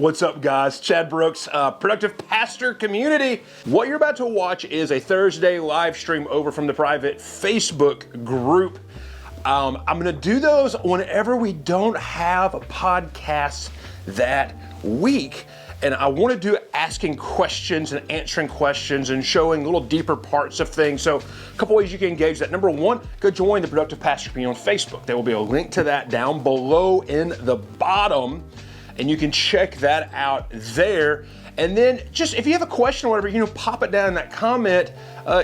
What's up, guys? Chad Brooks, Productive Pastor Community. What you're about to watch is a Thursday live stream over from the private Facebook group. I'm going to do those whenever we don't have podcasts that week. And I want to do asking questions and answering questions and showing little deeper parts of things. So a couple ways you can engage that. Number one, go join the Productive Pastor Community on Facebook. There will be a link to that down below in the bottom, and you can check that out there. And then just if you have a question or whatever, pop it down in that comment.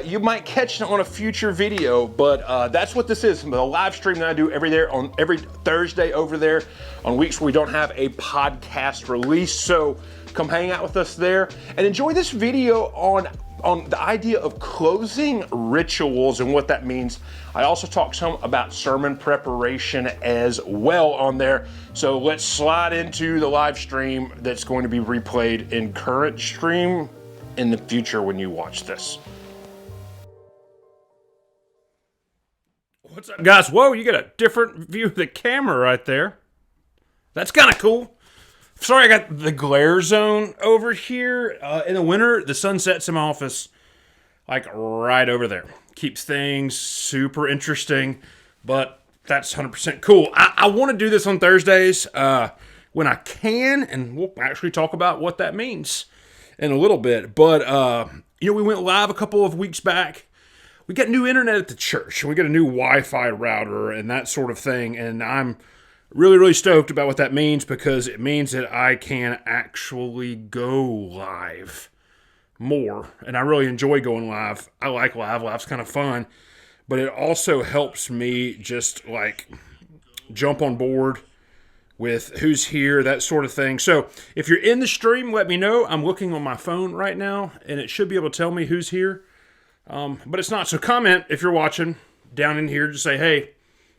You might catch it on a future video, but that's what this is. The live stream that I do every Thursday over there on weeks where we don't have a podcast release. So come hang out with us there and enjoy this video on the idea of closing rituals and what that means. I also talk some about sermon preparation as well on there. So let's slide into the live stream that's going to be replayed in current stream in the future when you watch this. What's up, guys? Whoa, you got a different view of the camera right there. That's kind of cool. Sorry, I got the glare zone over here. In the winter, the sun sets in my office like right over there. Keeps things super interesting, but that's 100% cool. I want to do this on Thursdays when I can, and we'll actually talk about what that means in a little bit. But, we went live a couple of weeks back. We got new internet at the church, and we got a new Wi-Fi router and that sort of thing, and I'm really, really stoked about what that means because it means that I can actually go live more. And I really enjoy going live. I like live. Live's kind of fun. But it also helps me just like jump on board with who's here, that sort of thing. So if you're in the stream, let me know. I'm looking on my phone right now, and it should be able to tell me who's here. But it's not. So comment if you're watching down in here. Just say, hey,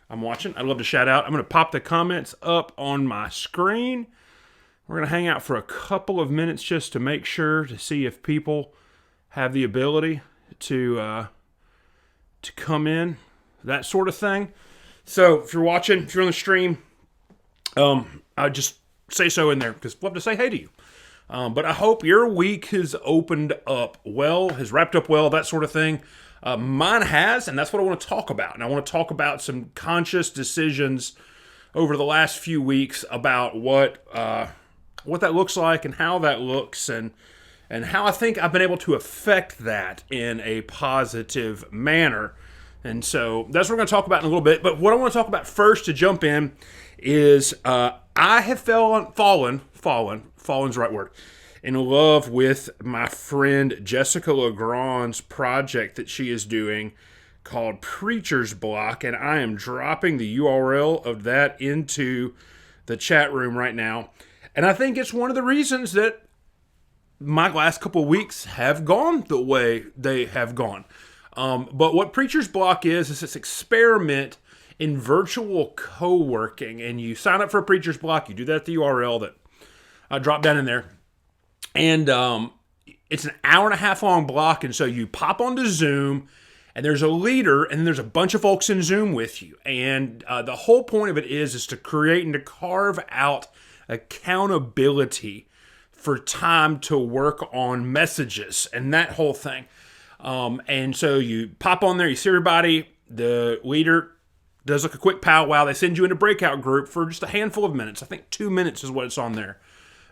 I'm watching. I'd love to shout out. I'm going to pop the comments up on my screen. We're going to hang out for a couple of minutes just to make sure to see if people have the ability to come in, that sort of thing. So if you're watching, if you're on the stream, I just say so in there because I'd love to say hey to you. But I hope your week has opened up well, has wrapped up well, that sort of thing. Mine has, and that's what I want to talk about. And I want to talk about some conscious decisions over the last few weeks about what that looks like and how that looks and how I think I've been able to affect that in a positive manner. And so that's what we're going to talk about in a little bit. But what I want to talk about first to jump in is I have fallen's the right word, in love with my friend Jessica LeGrand's project that she is doing called Preacher's Block, and I am dropping the URL of that into the chat room right now. And I think it's one of the reasons that my last couple of weeks have gone the way they have gone. But what Preacher's Block is this experiment in virtual co-working, and you sign up for a Preacher's Block, you do that at the URL that I dropped down in there. And it's an hour and a half long block. And so you pop onto Zoom and there's a leader and there's a bunch of folks in Zoom with you. And the whole point of it is to create and to carve out accountability for time to work on messages and that whole thing. And so you pop on there, you see everybody, the leader does like a quick powwow. They send you in a breakout group for just a handful of minutes. I think 2 minutes is what it's on there.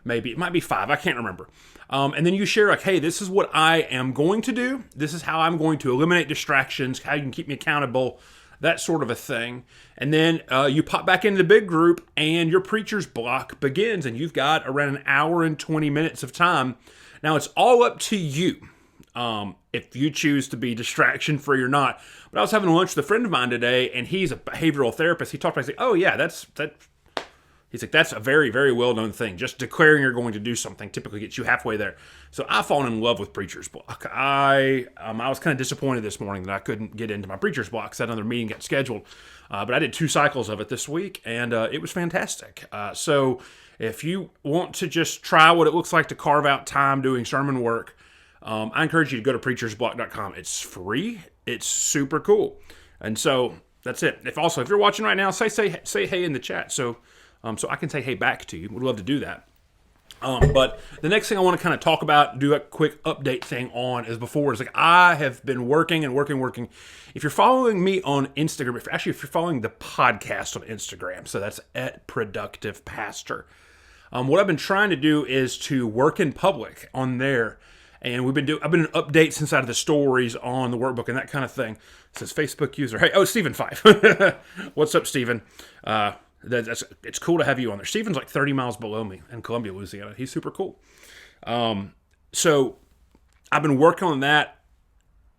Maybe it might be 5. I can't remember. And then you share like, hey, this is what I am going to do. This is how I'm going to eliminate distractions, how you can keep me accountable, that sort of a thing. And then you pop back into the big group and your Preacher's Block begins. And you've got around an hour and 20 minutes of time. Now it's all up to you if you choose to be distraction free or not. But I was having lunch with a friend of mine today, and he's a behavioral therapist. He talked about it. He's like, oh yeah, he's like, that's a very, very well-known thing. Just declaring you're going to do something typically gets you halfway there. So I've fallen in love with Preacher's Block. I was kind of disappointed this morning that I couldn't get into my Preacher's Block because another meeting got scheduled. But I did 2 cycles of it this week, and it was fantastic. So if you want to just try what it looks like to carve out time doing sermon work, I encourage you to go to preachersblock.com. It's free. It's super cool. And so that's it. If you're watching right now, say hey in the chat so I can say hey back to you. Would love to do that. But the next thing I want to kind of talk about, do a quick update thing on is before is like I have been working and working. If you're following me on Instagram, if you're following the podcast on Instagram, so that's at Productive Pastor. What I've been trying to do is to work in public on there. And I've been doing updates inside of the stories on the workbook and that kind of thing. It says Facebook user. Hey, Stephen 5. What's up, Stephen? It's cool to have you on there. Stephen's like 30 miles below me in Columbia, Louisiana. He's super cool. So I've been working on that.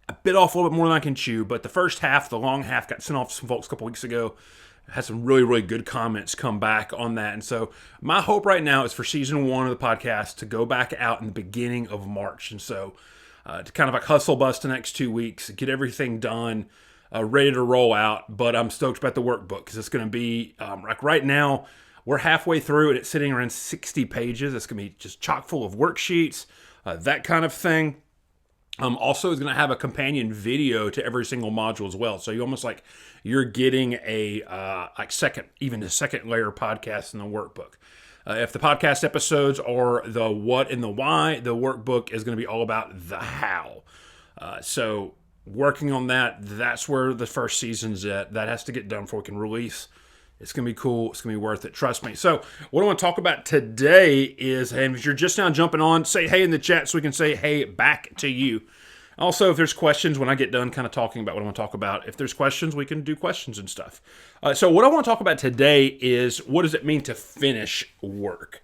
I bit off a little bit more than I can chew, but the first half, the long half, got sent off to some folks a couple weeks ago. Had some really, really good comments come back on that. And so my hope right now is for season 1 of the podcast to go back out in the beginning of March. And so to kind of like hustle bust the next 2 weeks, get everything done, ready to roll out. But I'm stoked about the workbook because it's going to be, like right now, we're halfway through and it's sitting around 60 pages. It's going to be just chock full of worksheets, that kind of thing. Also is going to have a companion video to every single module as well. So you almost like you're getting a second layer podcast in the workbook. If the podcast episodes are the what and the why, the workbook is going to be all about the how. So working on that, that's where the first season's at. That has to get done before we can release. It's going to be cool. It's going to be worth it. Trust me. So what I want to talk about today is, and if you're just now jumping on, say hey in the chat so we can say hey back to you. Also, if there's questions when I get done kind of talking about what I want to talk about, if there's questions, we can do questions and stuff. So what I want to talk about today is what does it mean to finish work?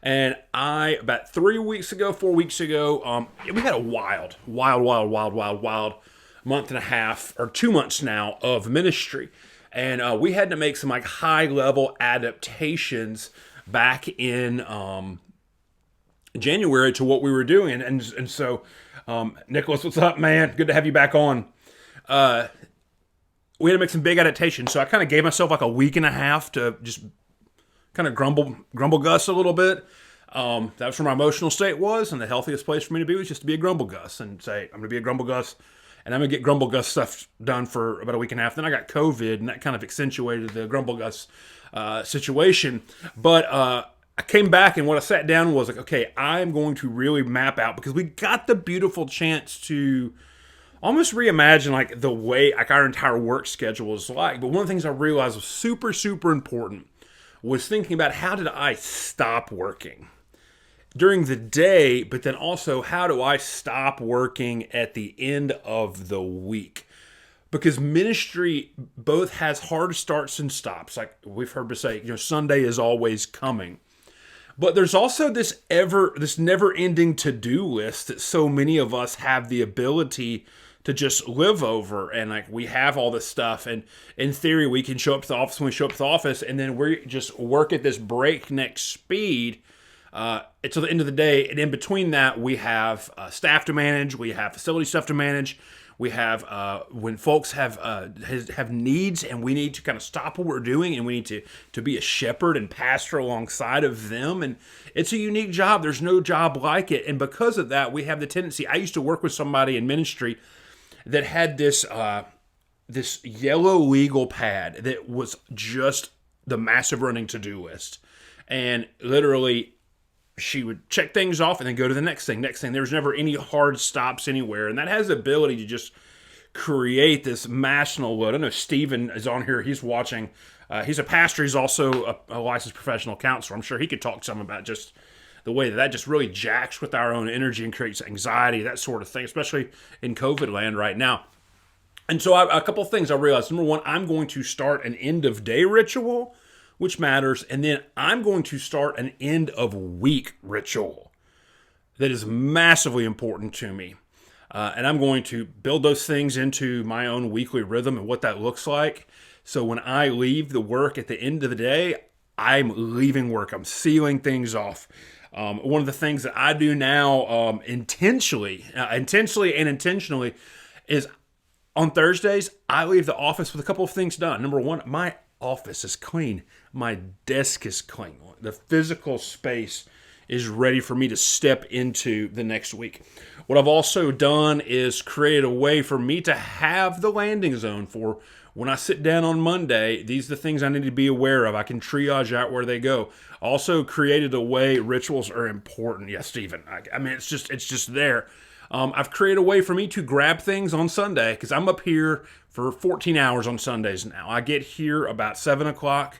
And about 4 weeks ago, we had a wild month and a half or 2 months now of ministry. And we had to make some like high-level adaptations back in January to what we were doing. And so, Nicholas, what's up, man? Good to have you back on. We had to make some big adaptations. So I kind of gave myself like a week and a half to just kind of grumble Gus a little bit. That's where my emotional state was. And the healthiest place for me to be was just to be a grumble Gus and say, I'm going to be a grumble Gus. And I'm going to get Grumble Gus stuff done for about a week and a half. Then I got COVID, and that kind of accentuated the Grumble Gus situation. But I came back, and what I sat down was like, okay, I'm going to really map out, because we got the beautiful chance to almost reimagine like the way like our entire work schedule is like. But one of the things I realized was super, super important was thinking about how did I stop working during the day, but then also how do I stop working at the end of the week? Because ministry both has hard starts and stops. Like we've heard to say, Sunday is always coming. But there's also this never-ending to-do list that so many of us have the ability to just live over. And like we have all this stuff, and in theory we can show up to the office when we show up to the office, and then we just work at this breakneck speed until the end of the day. And in between that, we have staff to manage, we have facility stuff to manage, we have when folks have needs, and we need to kind of stop what we're doing, and we need to be a shepherd and pastor alongside of them. And it's a unique job. There's no job like it. And because of that, we have the tendency. I used to work with somebody in ministry that had this yellow legal pad that was just the massive running to-do list. And literally, she would check things off and then go to the next thing. There was never any hard stops anywhere. And that has the ability to just create this massive load. I know Stephen is on here. He's watching. He's a pastor. He's also a licensed professional counselor. I'm sure he could talk some about just the way that just really jacks with our own energy and creates anxiety, that sort of thing, especially in COVID land right now. And so a couple of things I realized. Number one, I'm going to start an end of day ritual, which matters. And then I'm going to start an end of week ritual that is massively important to me. And I'm going to build those things into my own weekly rhythm and what that looks like. So when I leave the work at the end of the day, I'm leaving work. I'm sealing things off. One of the things that I do now intentionally is on Thursdays, I leave the office with a couple of things done. Number one, my office is clean. My desk is clean. The physical space is ready for me to step into the next week. What I've also done is create a way for me to have the landing zone for when I sit down on Monday, these are the things I need to be aware of. I can triage out where they go. Also created a way rituals are important. Yes, Stephen. I mean, it's just there. I've created a way for me to grab things on Sunday because I'm up here for 14 hours on Sundays now. I get here about 7 o'clock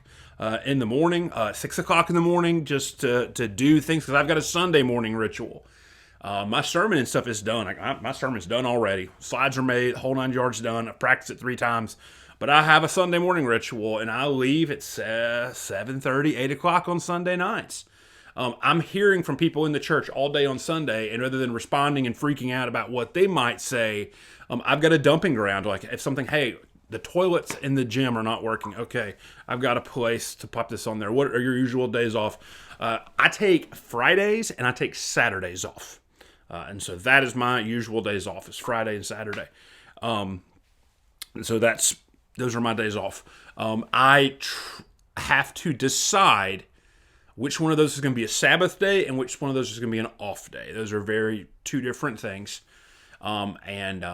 in the morning, 6 o'clock in the morning, just to do things because I've got a Sunday morning ritual. My sermon and stuff is done. My sermon's done already. Slides are made, whole 9 yards done. I've practiced it 3 times. But I have a Sunday morning ritual, and I leave at 7:30, 8 o'clock on Sunday nights. I'm hearing from people in the church all day on Sunday, and rather than responding and freaking out about what they might say, I've got a dumping ground. Like if something, hey, the toilets in the gym are not working. Okay, I've got a place to pop this on there. What are your usual days off? I take Fridays and I take Saturdays off. And so that is my usual days off, is Friday and Saturday. And so those are my days off. I have to decide which one of those is going to be a Sabbath day and which one of those is going to be an off day. Those are two different things. And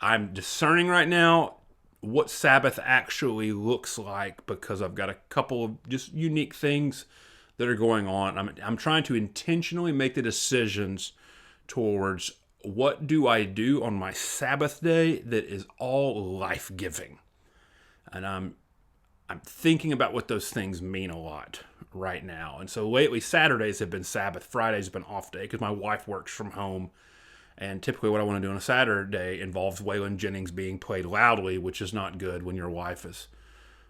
I'm discerning right now what Sabbath actually looks like because I've got a couple of just unique things that are going on. I'm trying to intentionally make the decisions towards what do I do on my Sabbath day that is all life-giving. And I'm thinking about what those things mean a lot right now. And so lately, Saturdays have been Sabbath. Fridays have been off day because my wife works from home. And typically what I want to do on a Saturday involves Waylon Jennings being played loudly, which is not good when your wife is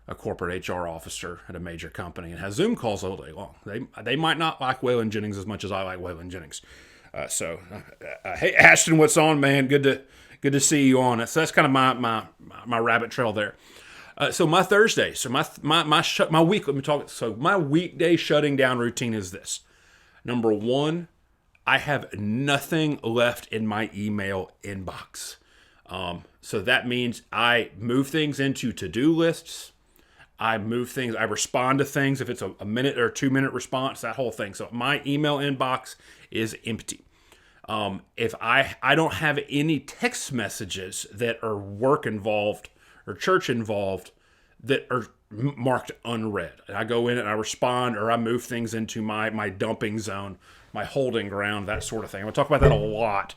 a corporate HR officer at a major company and has Zoom calls all day long. They might not like Waylon Jennings as much as I like Waylon Jennings. Hey Ashton, what's on, man? Good to see you on. So that's kind of my rabbit trail there. So my Thursday, so my week. Let me talk. So my weekday shutting down routine is this. Number one, I have nothing left in my email inbox. So that means I move things into to-do lists. I respond to things if it's a minute or 2 minute response, that whole thing. So my email inbox is empty. If I don't have any text messages that are work involved or church involved that are marked unread. And I go in and I respond or I move things into my dumping zone, my holding ground, that sort of thing. I'm going to talk about that a lot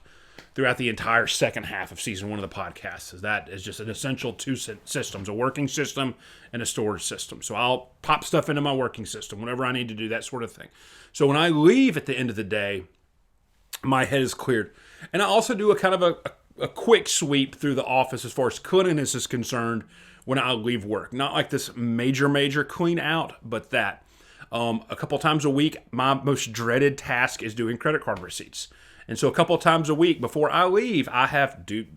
throughout the entire second half of season 1 of the podcast. That is just an essential 2 systems, a working system and a storage system. So I'll pop stuff into my working system whenever I need to do that sort of thing. So when I leave at the end of the day, my head is cleared. And I also do a kind of a quick sweep through the office as far as cleanliness is concerned when I leave work. Not like this major clean out, but that. A couple times a week, my most dreaded task is doing credit card receipts. And so a couple of times a week before I leave, I have do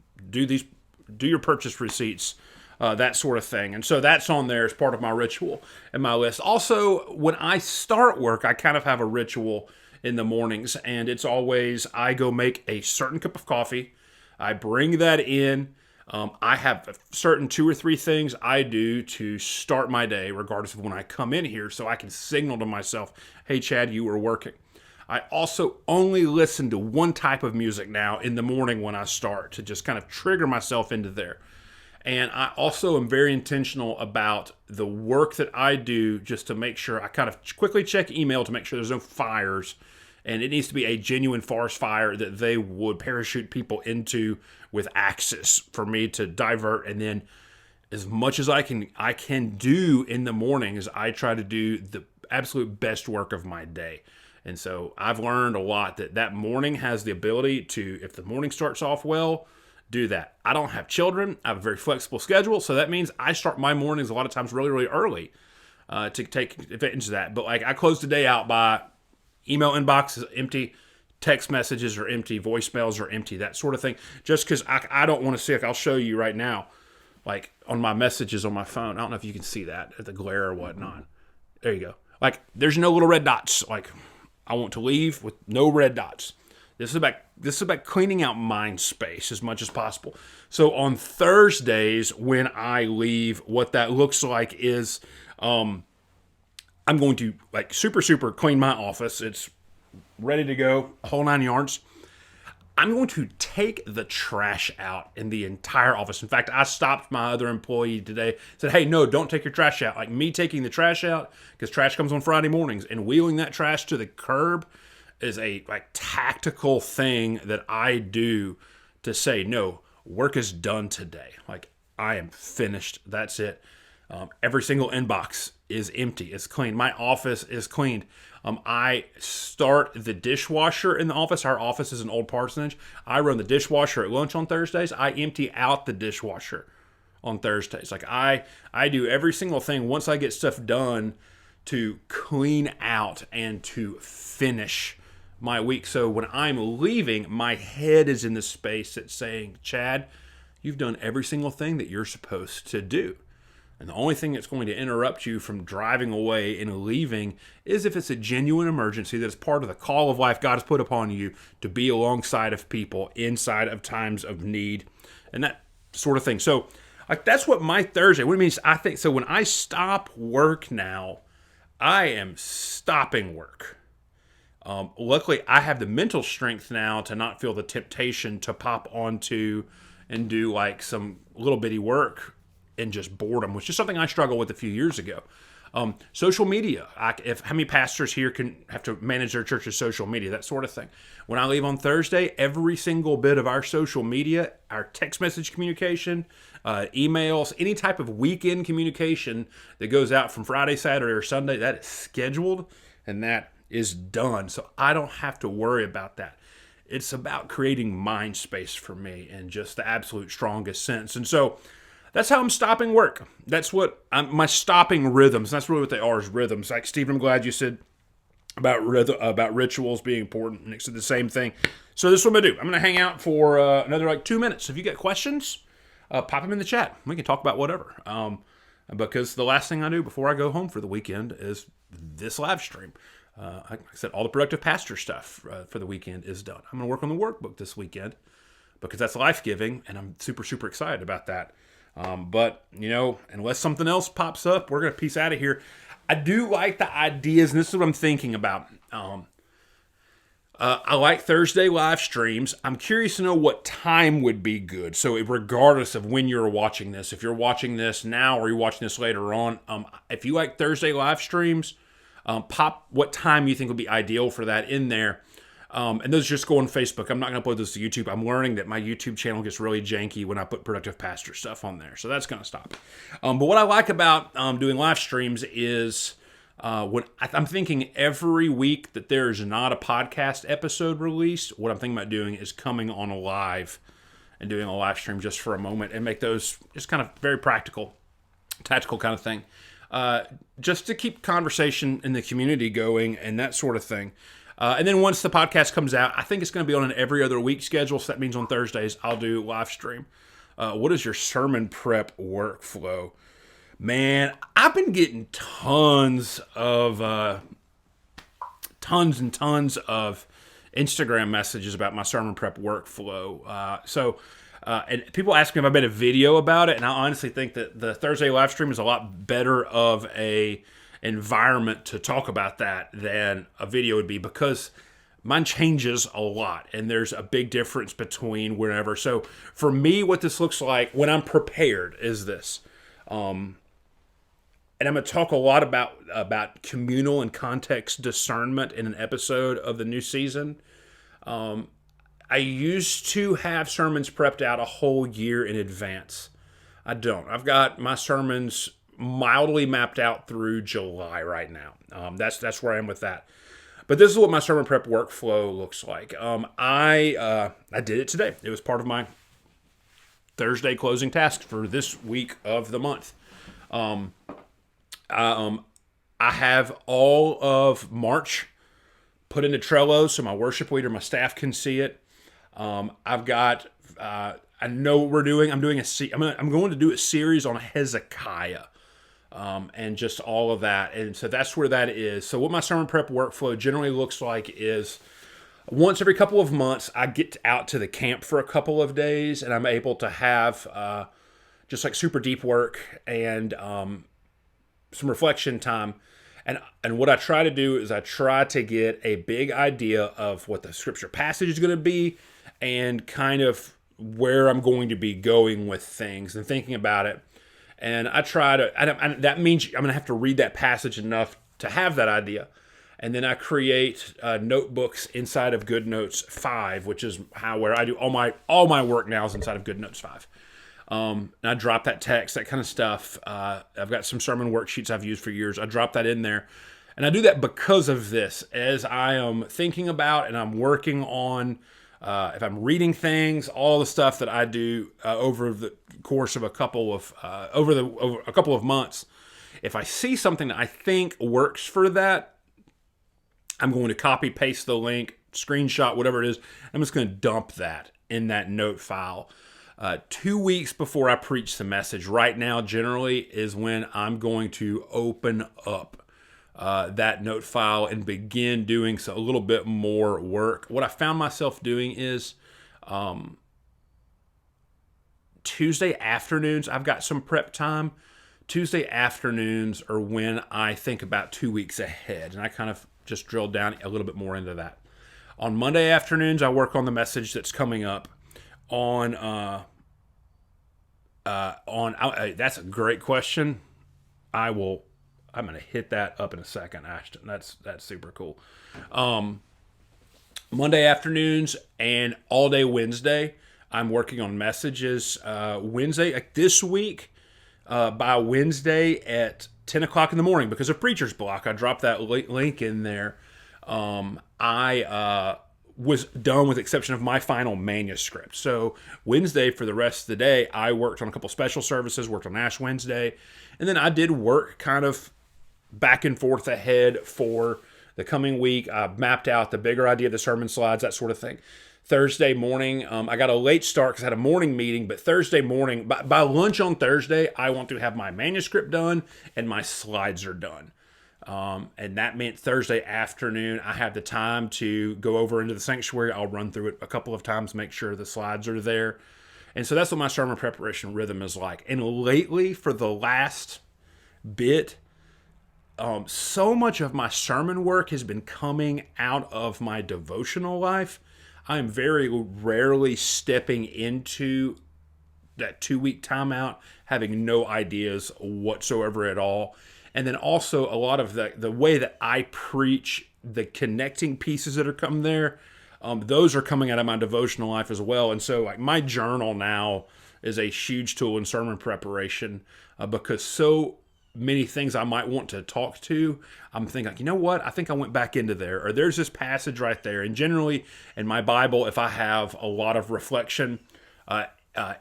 your purchase receipts, that sort of thing. And so that's on there as part of my ritual and my list. Also, when I start work, I kind of have a ritual in the mornings, and it's always I go make a certain cup of coffee. I bring that in. I have certain 2 or 3 things I do to start my day, regardless of when I come in here, so I can signal to myself, hey, Chad, you were working. I also only listen to one type of music now in the morning when I start to just kind of trigger myself into there. And I also am very intentional about the work that I do just to make sure I kind of quickly check email to make sure there's no fires. And it needs to be a genuine forest fire that they would parachute people into with axes for me to divert. And then as much as I can do in the mornings, I try to do the absolute best work of my day. And so I've learned a lot that morning has the ability to, if the morning starts off well, do that. I don't have children. I have a very flexible schedule. So that means I start my mornings a lot of times really early to take advantage of that. But like I close the day out by email inbox is empty, text messages are empty, voicemails are empty, that sort of thing. Just because I don't want to see, like I'll show you right now, like on my messages on my phone. I don't know if you can see that at the glare or whatnot. There you go. Like there's no little red dots. Like I want to leave with no red dots. This is about cleaning out mind space as much as possible. So on Thursdays when I leave, what that looks like is I'm going to like super clean my office. It's ready to go, whole 9 yards. I'm going to take the trash out in the entire office. In fact, I stopped my other employee today, said, hey, no, don't take your trash out. Like me taking the trash out, because trash comes on Friday mornings, and wheeling that trash to the curb is a tactical thing that I do to say, no, work is done today. Like, I am finished. That's it. Every single inbox is empty. It's clean. My office is cleaned. I start the dishwasher in the office. Our office is an old parsonage. I run the dishwasher at lunch on Thursdays. I empty out the dishwasher on Thursdays. Like I do every single thing once I get stuff done to clean out and to finish my week. So when I'm leaving, my head is in the space that's saying, Chad, you've done every single thing that you're supposed to do. And the only thing that's going to interrupt you from driving away and leaving is if it's a genuine emergency that is part of the call of life God has put upon you to be alongside of people inside of times of need and that sort of thing. So that's what my Thursday, what it means, I think. So when I stop work now, I am stopping work. Luckily, I have the mental strength now to not feel the temptation to pop onto and do like some little bitty work and just boredom, which is something I struggled with a few years ago. Social media. How many pastors here can have to manage their church's social media, that sort of thing. When I leave on Thursday, every single bit of our social media, our text message communication, emails, any type of weekend communication that goes out from Friday, Saturday, or Sunday, that is scheduled and that is done. So I don't have to worry about that. It's about creating mind space for me in just the absolute strongest sense. And so that's how I'm stopping work. That's what my stopping rhythms. That's really what they are, is rhythms. Like Stephen, I'm glad you said about rituals being important. Nick said the same thing. So this is what I'm going to do. I'm going to hang out for another 2 minutes. If you got questions, pop them in the chat. We can talk about whatever. Because the last thing I do before I go home for the weekend is this live stream. Like I said, all the productive pastor stuff for the weekend is done. I'm going to work on the workbook this weekend because that's life-giving, and I'm super, super excited about that. But, unless something else pops up, we're going to peace out of here. I do like the ideas, and this is what I'm thinking about. I like Thursday live streams. I'm curious to know what time would be good. So regardless of when you're watching this, if you're watching this now or you're watching this later on, if you like Thursday live streams, pop what time you think would be ideal for that in there. And those just go on Facebook. I'm not going to upload those to YouTube. I'm learning that my YouTube channel gets really janky when I put productive pastor stuff on there. So that's going to stop. But what I like about doing live streams is when I'm thinking every week that there's not a podcast episode released, what I'm thinking about doing is coming on a live and doing a live stream just for a moment and make those just kind of very practical, tactical kind of thing. Just to keep conversation in the community going and that sort of thing. And then once the podcast comes out, I think it's going to be on an every other week schedule. So that means on Thursdays, I'll do live stream. What is your sermon prep workflow? Man, I've been getting tons and tons of Instagram messages about my sermon prep workflow. And people ask me if I made a video about it. And I honestly think that the Thursday live stream is a lot better of a environment to talk about that than a video would be, because mine changes a lot and there's a big difference between whenever. So for me, what this looks like when I'm prepared is this. And I'm going to talk a lot about communal and context discernment in an episode of the new season. I used to have sermons prepped out a whole year in advance. I don't. I've got my sermons mildly mapped out through July right now. That's where I am with that. But this is what my sermon prep workflow looks like. I did it today. It was part of my Thursday closing task for this week of the month. I have all of March put into Trello so my worship leader, my staff can see it. I've got. I know what we're doing. I'm going to do a series on Hezekiah. And just all of that. And so that's where that is. So what my sermon prep workflow generally looks like is once every couple of months, I get out to the camp for a couple of days and I'm able to have just like super deep work and some reflection time. And what I try to do is I try to get a big idea of what the scripture passage is going to be. and kind of where I'm going to be going with things and thinking about it. And I try to, that means I'm going to have to read that passage enough to have that idea. And then I create notebooks inside of GoodNotes 5, which is where I do all my work now is inside of GoodNotes 5. And I drop that text, that kind of stuff. I've got some sermon worksheets I've used for years. I drop that in there. And I do that because of this. As I am thinking about and I'm working on, if I'm reading things, all the stuff that I do over the course of a couple of months, if I see something that I think works for that, I'm going to copy, paste the link, screenshot, whatever it is. I'm just going to dump that in that note file. 2 weeks before I preach the message, right now generally is when I'm going to open up that note file and begin doing a little bit more work. What I found myself doing is Tuesday afternoons, I've got some prep time. Tuesday afternoons are when I think about 2 weeks ahead, and I kind of just drill down a little bit more into that. On Monday afternoons, I work on the message that's coming up. That's a great question. I'm going to hit that up in a second, Ashton. That's super cool. Monday afternoons and all day Wednesday, I'm working on messages. Wednesday, like this week, by Wednesday at 10 o'clock in the morning, because of Preacher's Block, I dropped that link in there. I was done with the exception of my final manuscript. So Wednesday, for the rest of the day, I worked on a couple special services, worked on Ash Wednesday, and then I did work kind of back and forth ahead for the coming week. I mapped out the bigger idea, the sermon slides, that sort of thing. Thursday morning, I got a late start because I had a morning meeting, but Thursday morning, by lunch on Thursday, I want to have my manuscript done and my slides are done. And that meant Thursday afternoon, I have the time to go over into the sanctuary. I'll run through it a couple of times, make sure the slides are there. And so that's what my sermon preparation rhythm is like. And lately, for the last bit, so much of my sermon work has been coming out of my devotional life. I am very rarely stepping into that 2 week timeout, having no ideas whatsoever at all. And then also a lot of the way that I preach, the connecting pieces that are coming there, those are coming out of my devotional life as well. And so like my journal now is a huge tool in sermon preparation because so many things I might want to talk to, I'm thinking like, you know what? I think I went back into there, or there's this passage right there. And generally in my Bible, if I have a lot of reflection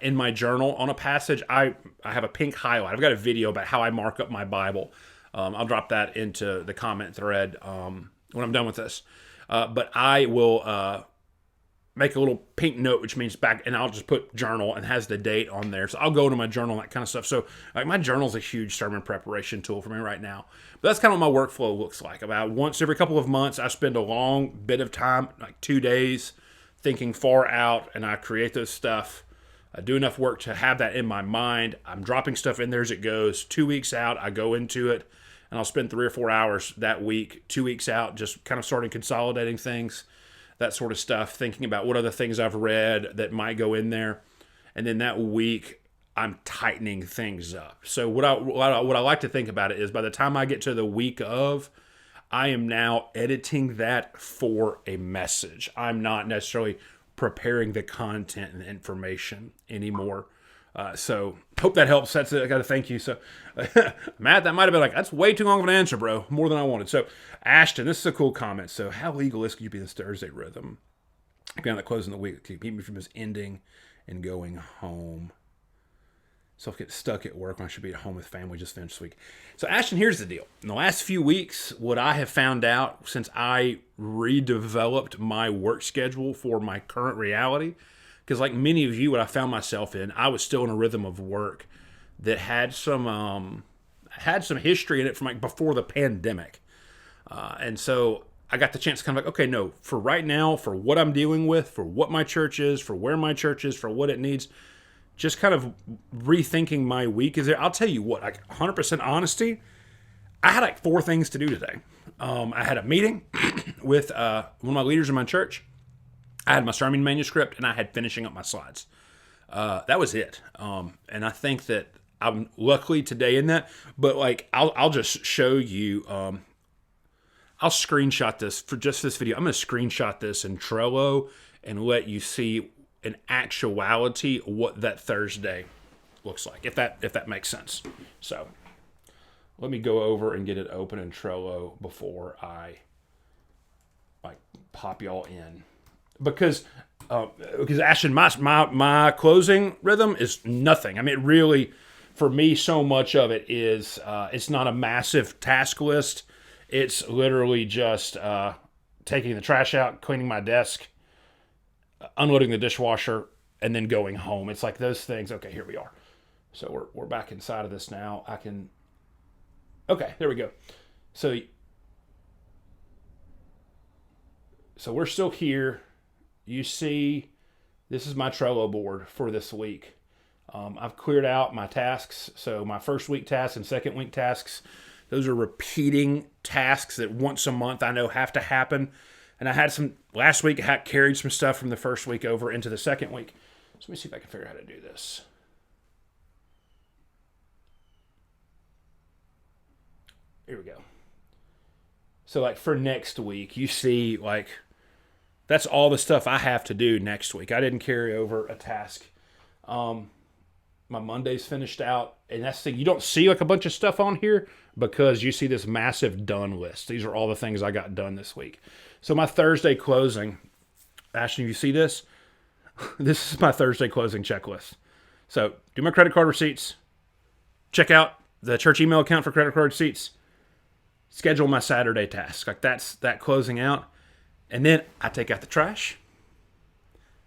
in my journal on a passage, I have a pink highlight. I've got a video about how I mark up my Bible. I'll drop that into the comment thread when I'm done with this. But I will make a little pink note, which means back, and I'll just put journal and has the date on there. So I'll go to my journal, that kind of stuff. So like my journal is a huge sermon preparation tool for me right now. But that's kind of what my workflow looks like. About once every couple of months, I spend a long bit of time, like 2 days, thinking far out, and I create this stuff. I do enough work to have that in my mind. I'm dropping stuff in there as it goes. 2 weeks out, I go into it, and I'll spend 3 or 4 hours that week. 2 weeks out, just kind of starting consolidating things, that sort of stuff, thinking about what other things I've read that might go in there. And then that week, I'm tightening things up. So what I like to think about it is by the time I get to the week of, I am now editing that for a message. I'm not necessarily preparing the content and information anymore. So hope that helps. That's it. I got to thank you. So Matt, that might have been like, that's way too long of an answer, bro. More than I wanted. So Ashton, this is a cool comment. So how legalistic could you be in this Thursday rhythm? Again, that closing the week to keep me from just ending and going home. So I'll get stuck at work when I should be at home with family just finished this week. So Ashton, here's the deal. In the last few weeks, what I have found out since I redeveloped my work schedule for my current reality, because like many of you, what I found myself in, I was still in a rhythm of work that had some history in it from like before the pandemic. And so I got the chance to kind of like, okay, no, for right now, for what I'm dealing with, for what my church is, for where my church is, for what it needs, just kind of rethinking my week is there. I'll tell you what, like 100% honesty, I had like 4 things to do today. I had a meeting with one of my leaders in my church. I had my sermon manuscript and I had finishing up my slides. That was it. And I think that I'm luckily today in that, but like, I'll just show you, I'll screenshot this for just this video. I'm going to screenshot this in Trello and let you see in actuality what that Thursday looks like, if that makes sense. So let me go over and get it open in Trello before I like pop y'all in, because Ashton, my closing rhythm is nothing. I mean, really, for me, so much of it is it's not a massive task list. It's literally just taking the trash out, cleaning my desk, unloading the dishwasher, and then going home. It's like those things. Okay, here we are. So we're back inside of this now. Okay, there we go. So we're still here. You see, this is my Trello board for this week. I've cleared out my tasks. So my first week tasks and second week tasks, those are repeating tasks that once a month I know have to happen. And I had some, last week I carried some stuff from the first week over into the second week. So let me see if I can figure out how to do this. Here we go. So like for next week, you see like, that's all the stuff I have to do next week. I didn't carry over a task. My Monday's finished out. And that's the thing. You don't see like a bunch of stuff on here because you see this massive done list. These are all the things I got done this week. So my Thursday closing, Ashton, you see this? This is my Thursday closing checklist. So do my credit card receipts, check out the church email account for credit card receipts, schedule my Saturday task. Like that's that closing out. And then I take out the trash.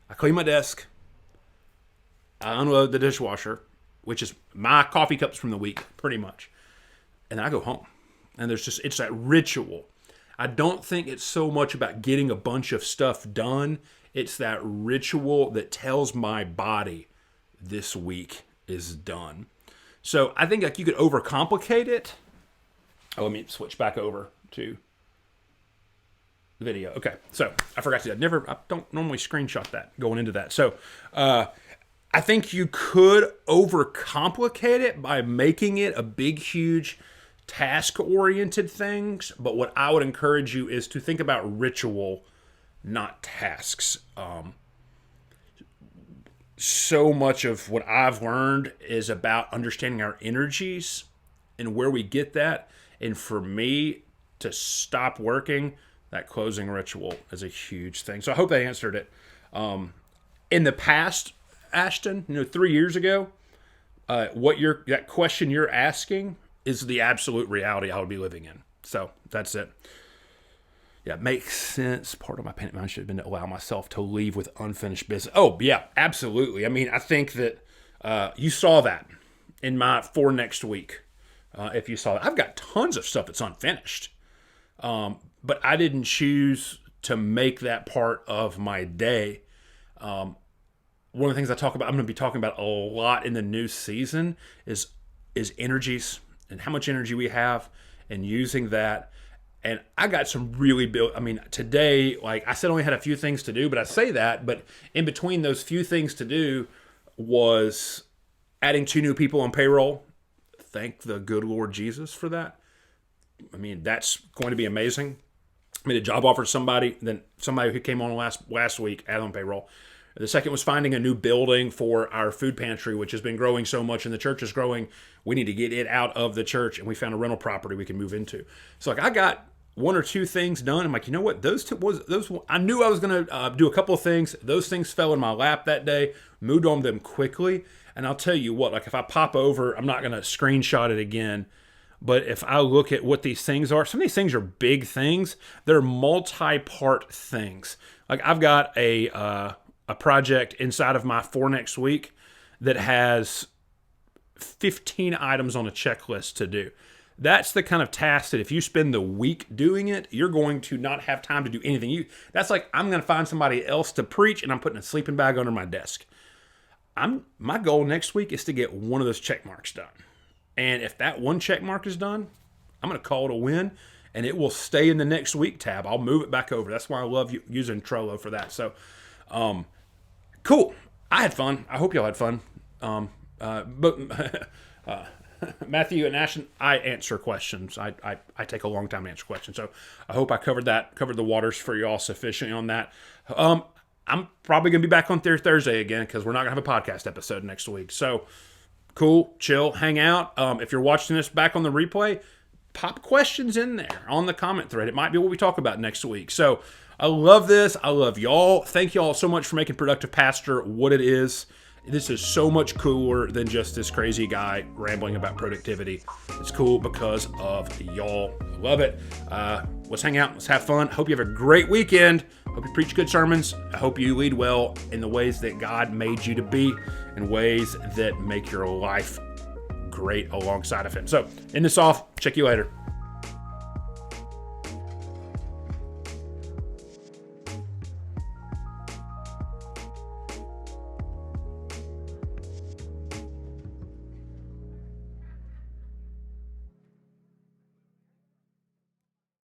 I clean my desk. I unload the dishwasher, which is my coffee cups from the week, pretty much. And then I go home. And it's that ritual. I don't think it's so much about getting a bunch of stuff done. It's that ritual that tells my body this week is done. So I think like you could overcomplicate it. Oh, let me switch back over to the video. Okay, so I forgot to do that. I don't normally screenshot that going into that. So I think you could overcomplicate it by making it a big, huge task-oriented things. But what I would encourage you is to think about ritual, not tasks. So much of what I've learned is about understanding our energies and where we get that. And for me, to stop working, that closing ritual is a huge thing. So I hope I answered it. In the past, Ashton, 3 years ago, that question you're asking is the absolute reality I would be living in. So that's it. Yeah, it makes sense. Part of my panic mind should have been to allow myself to leave with unfinished business. Oh, yeah, absolutely. I mean, I think that you saw that in my for next week. If you saw that, I've got tons of stuff that's unfinished. But I didn't choose to make that part of my day. One of the things I'm going to be talking about a lot in the new season is energies and how much energy we have and using that. And I got some really today, like I said, I only had a few things to do, but I say that, but in between those few things to do was adding 2 new people on payroll. Thank the good Lord Jesus for that. I mean, that's going to be amazing. I made a job offer to somebody, then somebody who came on last week, added on payroll. The second was finding a new building for our food pantry, which has been growing so much and the church is growing. We need to get it out of the church, and we found a rental property we can move into. So like I got 1 or 2 things done. I'm like, you know what? Those I knew I was going to do a couple of things. Those things fell in my lap that day, moved on them quickly. And I'll tell you what, like if I pop over, I'm not going to screenshot it again. But if I look at what these things are, some of these things are big things. They're multi-part things. Like I've got a project inside of my for next week that has 15 items on a checklist to do. That's the kind of task that if you spend the week doing it, you're going to not have time to do anything. That's like I'm going to find somebody else to preach, and I'm putting a sleeping bag under my desk. My goal next week is to get one of those check marks done. And if that one check mark is done, I'm going to call it a win. and it will stay in the next week tab. I'll move it back over. That's why I love using Trello for that. So, cool. I had fun. I hope y'all had fun. But Matthew and Ashton, I answer questions. I take a long time to answer questions. So I hope I covered the waters for y'all sufficiently on that. I'm probably going to be back on Thursday again because we're not going to have a podcast episode next week. So cool, chill, hang out. If you're watching this back on the replay, pop questions in there on the comment thread. It might be what we talk about next week. So I love this. I love y'all. Thank y'all so much for making Productive Pastor what it is. This is so much cooler than just this crazy guy rambling about productivity. It's cool because of y'all. I love it. Let's hang out. Let's have fun. Hope you have a great weekend. Hope you preach good sermons. I hope you lead well in the ways that God made you to be, in ways that make your life great alongside of Him. So, end this off. Check you later.